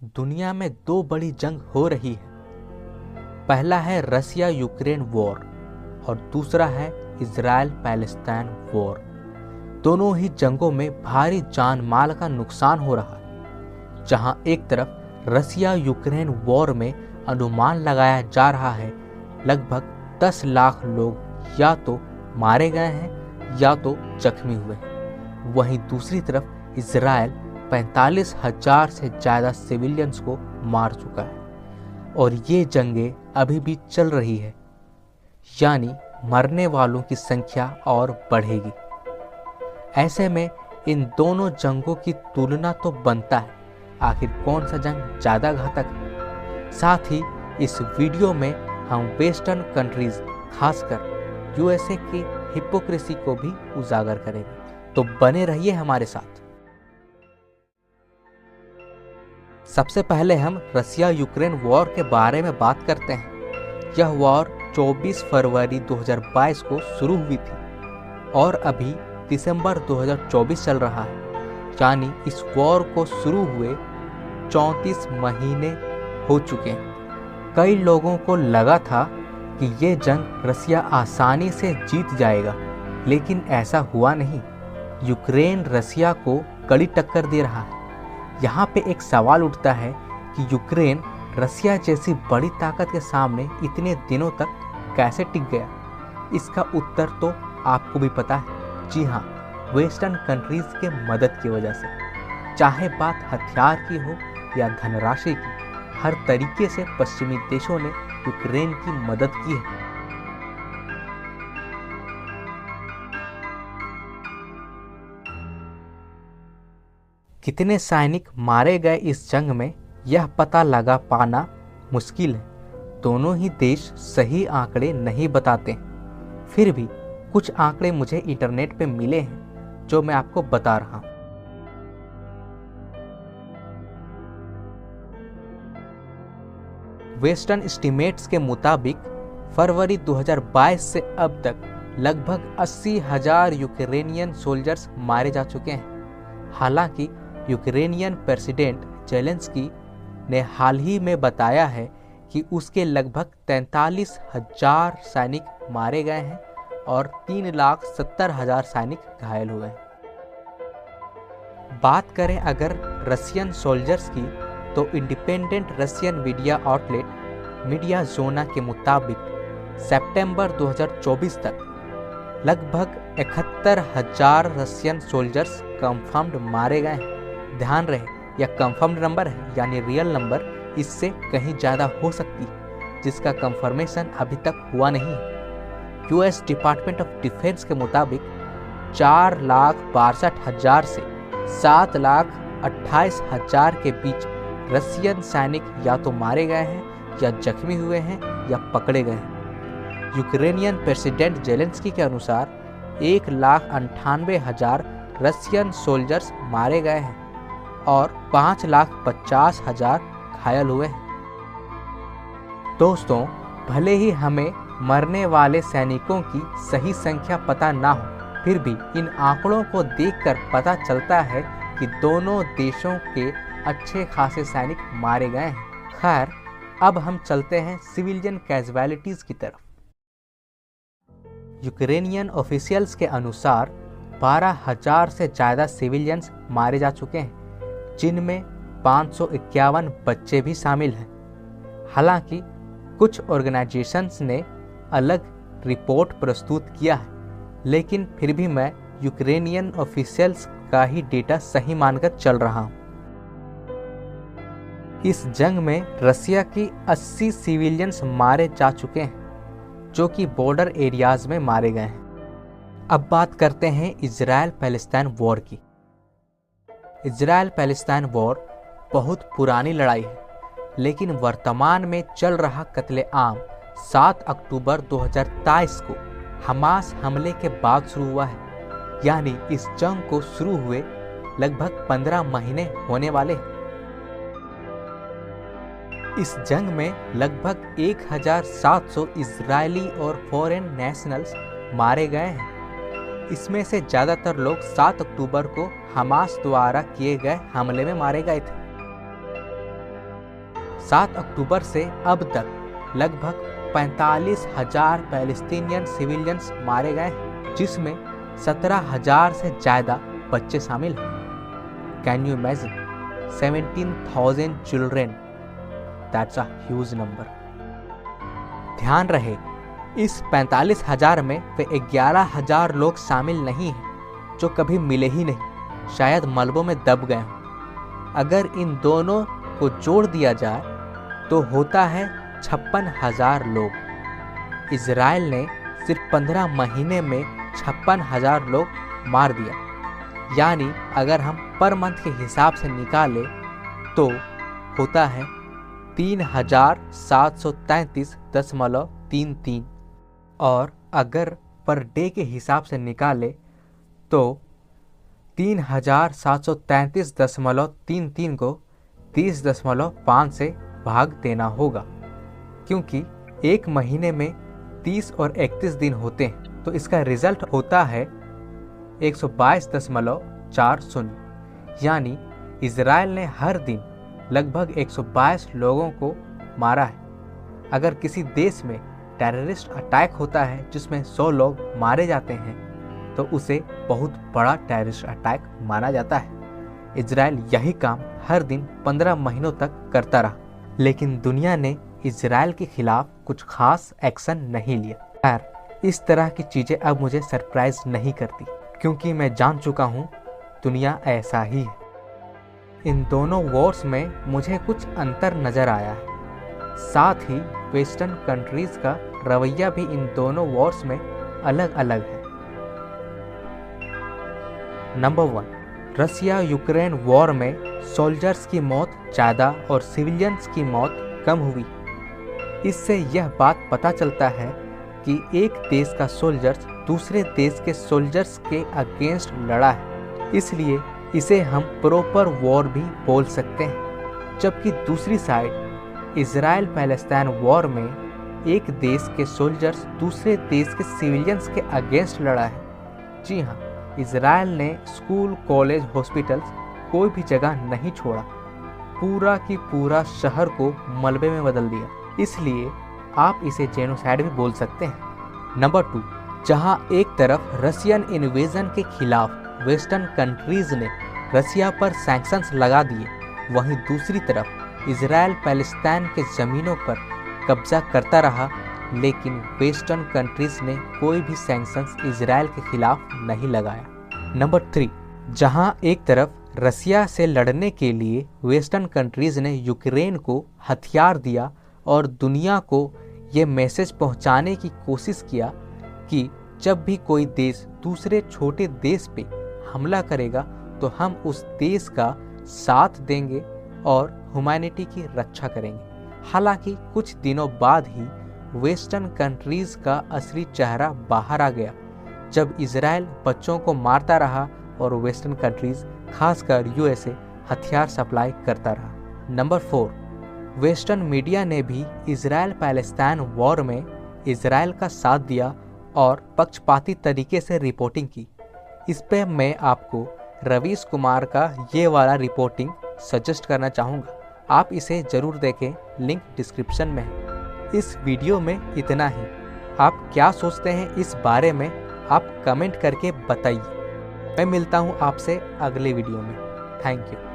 दुनिया में दो बड़ी जंग हो रही है। पहला है रसिया यूक्रेन वॉर और दूसरा है इजराइल पैलेस्टाइन वॉर। दोनों ही जंगों में भारी जान माल का नुकसान हो रहा है। जहां एक तरफ रसिया यूक्रेन वॉर में अनुमान लगाया जा रहा है लगभग 10 लाख लोग या तो मारे गए हैं या तो जख्मी हुए हैं, वहीं दूसरी तरफ इजराइल 45,000 से ज़्यादा सिविलियंस को मार चुका है और ये जंगें अभी भी चल रही है, यानी मरने वालों की संख्या और बढ़ेगी। ऐसे में इन दोनों जंगों की तुलना तो बनता है, आखिर कौन सा जंग ज़्यादा घातक है। साथ ही इस वीडियो में हम वेस्टर्न कंट्रीज खासकर यूएसए की हिपोक्रेसी को भी उजागर करेंगे, तो बने रहिए हमारे साथ। सबसे पहले हम रसिया यूक्रेन वॉर के बारे में बात करते हैं। यह वॉर 24 फरवरी 2022 को शुरू हुई थी और अभी दिसंबर 2024 चल रहा है, यानी इस वॉर को शुरू हुए 34 महीने हो चुके हैं। कई लोगों को लगा था कि ये जंग रसिया आसानी से जीत जाएगा, लेकिन ऐसा हुआ नहीं। यूक्रेन रसिया को कड़ी टक्कर दे रहा है। यहाँ पे एक सवाल उठता है कि यूक्रेन रसिया जैसी बड़ी ताकत के सामने इतने दिनों तक कैसे टिक गया। इसका उत्तर तो आपको भी पता है, जी हाँ, वेस्टर्न कंट्रीज के मदद की वजह से। चाहे बात हथियार की हो या धनराशि की, हर तरीके से पश्चिमी देशों ने यूक्रेन की मदद की है। कितने सैनिक मारे गए इस जंग में, यह पता लगा पाना मुश्किल है। दोनों ही देश सही आंकड़े नहीं बताते, फिर भी कुछ आंकड़े मुझे इंटरनेट पे मिले हैं जो मैं आपको बता रहा हूं। वेस्टर्न एस्टिमेट्स के मुताबिक फरवरी 2022 से अब तक लगभग 80,000 यूक्रेनियन सोल्जर्स मारे जा चुके हैं। हालांकि यूक्रेनियन प्रेसिडेंट जेलेंस्की ने हाल ही में बताया है कि उसके लगभग 43,000 सैनिक मारे गए हैं और 3,70,000 सैनिक घायल हुए हैं। बात करें अगर रसियन सोल्जर्स की, तो independent Russian media outlet Mediazona के मुताबिक सितंबर 2024 तक लगभग 71,000 रसियन सोल्जर्स कंफर्म्ड मारे गए हैं। ध्यान रहे, यह कंफर्म्ड नंबर है, यानी रियल नंबर इससे कहीं ज़्यादा हो सकती है, जिसका कंफर्मेशन अभी तक हुआ नहीं है। यूएस डिपार्टमेंट ऑफ डिफेंस के मुताबिक 4,62,000 से 7,28,000 के बीच रसियन सैनिक या तो मारे गए हैं या जख्मी हुए हैं या पकड़े गए हैं। यूक्रेनियन प्रेसिडेंट जेलेंस्की के अनुसार 1,98,000 रसियन सोल्जर्स मारे गए हैं और 5,50,000 घायल हुए हैं। दोस्तों, भले ही हमें मरने वाले सैनिकों की सही संख्या पता ना हो, फिर भी इन आंकड़ों को देखकर पता चलता है कि दोनों देशों के अच्छे खासे सैनिक मारे गए हैं। खैर, अब हम चलते हैं सिविलियन कैजुअलिटीज की तरफ। यूक्रेनियन ऑफिशियल्स के अनुसार 12,000 से ज़्यादा सिविलियंस मारे जा चुके हैं, जिनमें 551 बच्चे भी शामिल हैं। हालांकि कुछ ऑर्गेनाइजेशंस ने अलग रिपोर्ट प्रस्तुत किया है, लेकिन फिर भी मैं यूक्रेनियन ऑफिशियल्स का ही डेटा सही मानकर चल रहा हूं। इस जंग में रसिया की 80 सिविलियंस मारे जा चुके हैं, जो कि बॉर्डर एरियाज में मारे गए हैं। अब बात करते हैं इजराइल पैलेस्टाइन वॉर की। इजराइल पैलेस्टाइन वॉर बहुत पुरानी लड़ाई है, लेकिन वर्तमान में चल रहा कत्लेआम 7 अक्टूबर 2023 को हमास हमले के बाद शुरू हुआ है, यानी इस जंग को शुरू हुए लगभग 15 महीने होने वाले हैं। इस जंग में लगभग 1,700 इजरायली और फॉरेन नेशनल्स मारे गए हैं। इसमें से ज़्यादातर लोग 7 अक्टूबर को हमास द्वारा किए गए हमले में मारे गए थे। 7 अक्टूबर से अब तक लगभग 45,000 पैलेस्टीनियन सिविलियंस मारे गए हैं, जिसमें 17,000 से ज़्यादा बच्चे शामिल हैं। Can you imagine 17,000 children, that's a huge number. ध्यान रहे, इस 45,000 में वे 11,000 लोग शामिल नहीं हैं जो कभी मिले ही नहीं, शायद मलबों में दब गए हों। अगर इन दोनों को जोड़ दिया जाए तो होता है 56,000 लोग। इजराइल ने सिर्फ 15 महीने में 56,000 लोग मार दिया। यानी अगर हम पर मंथ के हिसाब से निकालें तो होता है 3,733.33 और अगर पर डे के हिसाब से निकालें तो 3,733.33 को 30.5 से भाग देना होगा, क्योंकि एक महीने में 30 और 31 दिन होते हैं, तो इसका रिजल्ट होता है 122.40। यानी इजराइल ने हर दिन लगभग 122 लोगों को मारा है। अगर किसी देश में टेररिस्ट अटैक होता है जिसमें 100 लोग मारे जाते हैं तो उसे बहुत बड़ा टेररिस्ट अटैक माना जाता है। इजराइल यही काम हर दिन 15 महीनों तक करता रहा, लेकिन दुनिया ने इजराइल के खिलाफ कुछ खास एक्शन नहीं लिया। खैर, इस तरह की चीज़ें अब मुझे सरप्राइज नहीं करती, क्योंकि मैं जान चुका हूँ दुनिया ऐसा ही है। इन दोनों वॉर्स में मुझे कुछ अंतर नज़र आया है। साथ ही वेस्टर्न कंट्रीज़ का रवैया भी इन दोनों वॉर्स में अलग अलग है। नंबर 1, रसिया यूक्रेन वॉर में सोल्जर्स की मौत ज़्यादा और सिविलियंस की मौत कम हुई। इससे यह बात पता चलता है कि एक देश का सोल्जर्स दूसरे देश के सोल्जर्स के अगेंस्ट लड़ा है, इसलिए इसे हम प्रॉपर वॉर भी बोल सकते हैं। जबकि दूसरी साइड इजराइल पैलेस्टाइन वॉर में एक देश के सोल्जर्स दूसरे देश के सिविलियंस के अगेंस्ट लड़ा है। जी हाँ, इजराइल ने स्कूल, कॉलेज, हॉस्पिटल्स कोई भी जगह नहीं छोड़ा, पूरा की पूरा शहर को मलबे में बदल दिया। इसलिए आप इसे जेनोसाइड भी बोल सकते हैं। नंबर 2, जहां एक तरफ रशियन इन्वेजन के खिलाफ वेस्टर्न कंट्रीज ने रसिया पर सैंक्शंस लगा दिए, वहीं दूसरी तरफ इजराइल पैलेस्टाइन के ज़मीनों पर कब्जा करता रहा, लेकिन वेस्टर्न कंट्रीज ने कोई भी सैंक्शंस इजराइल के खिलाफ नहीं लगाया। नंबर 3, जहां एक तरफ रसिया से लड़ने के लिए वेस्टर्न कंट्रीज ने यूक्रेन को हथियार दिया और दुनिया को ये मैसेज पहुंचाने की कोशिश किया कि जब भी कोई देश दूसरे छोटे देश पे हमला करेगा तो हम उस देश का साथ देंगे और ह्यूमैनिटी की रक्षा करेंगे। हालांकि कुछ दिनों बाद ही वेस्टर्न कंट्रीज़ का असली चेहरा बाहर आ गया, जब इजराइल बच्चों को मारता रहा और वेस्टर्न कंट्रीज़ खासकर यूएसए हथियार सप्लाई करता रहा। नंबर 4, वेस्टर्न मीडिया ने भी इजराइल पैलेस्टाइन वॉर में इजराइल का साथ दिया और पक्षपाती तरीके से रिपोर्टिंग की। इस पे मैं आपको रवीश कुमार का ये वाला रिपोर्टिंग सजेस्ट करना चाहूँगा, आप इसे ज़रूर देखें, लिंक डिस्क्रिप्शन में है। इस वीडियो में इतना ही। आप क्या सोचते हैं इस बारे में आप कमेंट करके बताइए। मैं मिलता हूँ आपसे अगले वीडियो में। Thank you.